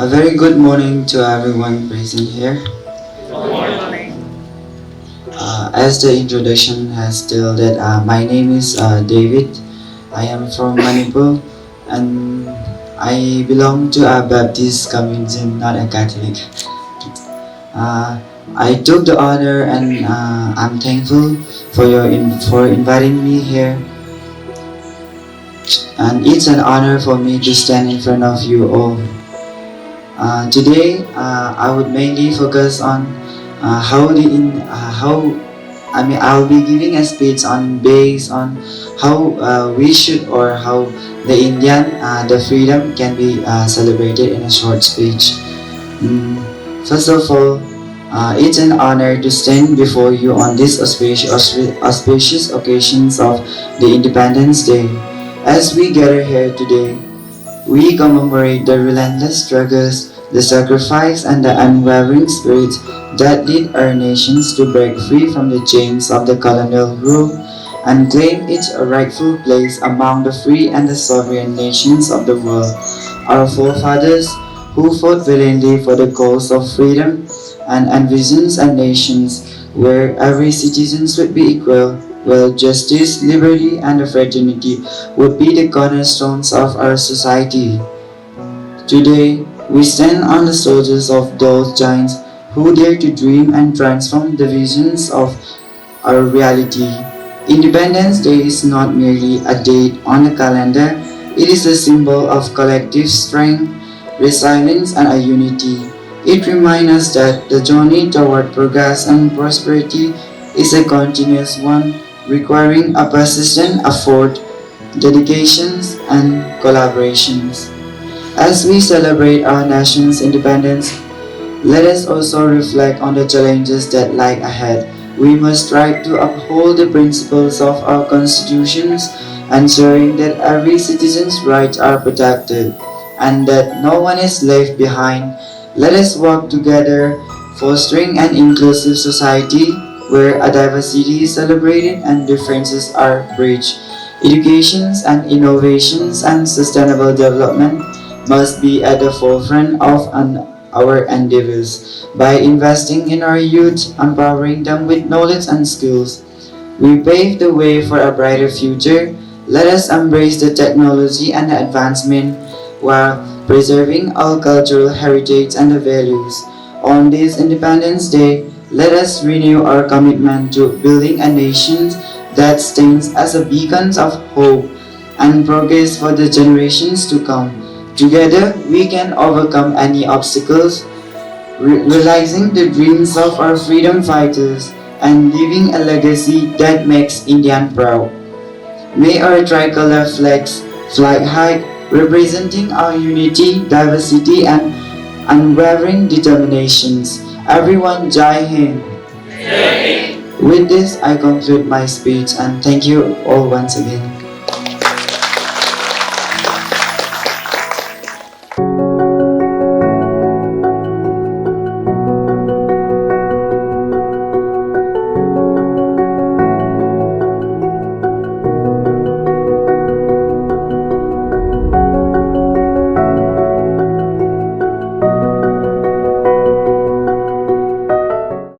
A very good morning to everyone present here. As the introduction has stated, my name is David. I am from Manipur and I belong to a Baptist community, not a Catholic. I took the honor and I'm thankful for inviting me here. And it's an honor for me to stand in front of you all. Today, I would mainly focus on I'll be giving a speech on based on how we should or how the freedom can be celebrated in a short speech. First of all, it's an honor to stand before you on this auspicious occasions of the Independence Day. As we gather here today, we commemorate the relentless struggles, the sacrifice, and the unwavering spirit that lead our nations to break free from the chains of the colonial rule and claim its rightful place among the free and the sovereign nations of the world. Our forefathers, who fought valiantly for the cause of freedom and envisions a nations where every citizen would be equal, where justice, liberty, and fraternity would be the cornerstones of our society. Today, we stand on the shoulders of those giants who dare to dream and transform the visions of our reality. Independence Day is not merely a date on the calendar, it is a symbol of collective strength, resilience, and a unity. It reminds us that the journey toward progress and prosperity is a continuous one, requiring a persistent effort, dedications, and collaborations. As we celebrate our nation's independence, let us also reflect on the challenges that lie ahead. We must strive to uphold the principles of our constitutions, ensuring that every citizen's rights are protected and that no one is left behind. Let us work together, fostering an inclusive society where a diversity is celebrated and differences are bridged. Educations and innovations and sustainable development must be at the forefront of our endeavors. By investing in our youth, empowering them with knowledge and skills, we pave the way for a brighter future. Let us embrace the technology and the advancement while preserving our cultural heritage and the values. On this Independence Day, let us renew our commitment to building a nation that stands as a beacon of hope and progress for the generations to come. Together, we can overcome any obstacles, realizing the dreams of our freedom fighters and leaving a legacy that makes India proud. May our tricolor flags fly high, representing our unity, diversity, and unwavering determinations. Everyone, Jai Hind. With this, I conclude my speech and thank you all once again.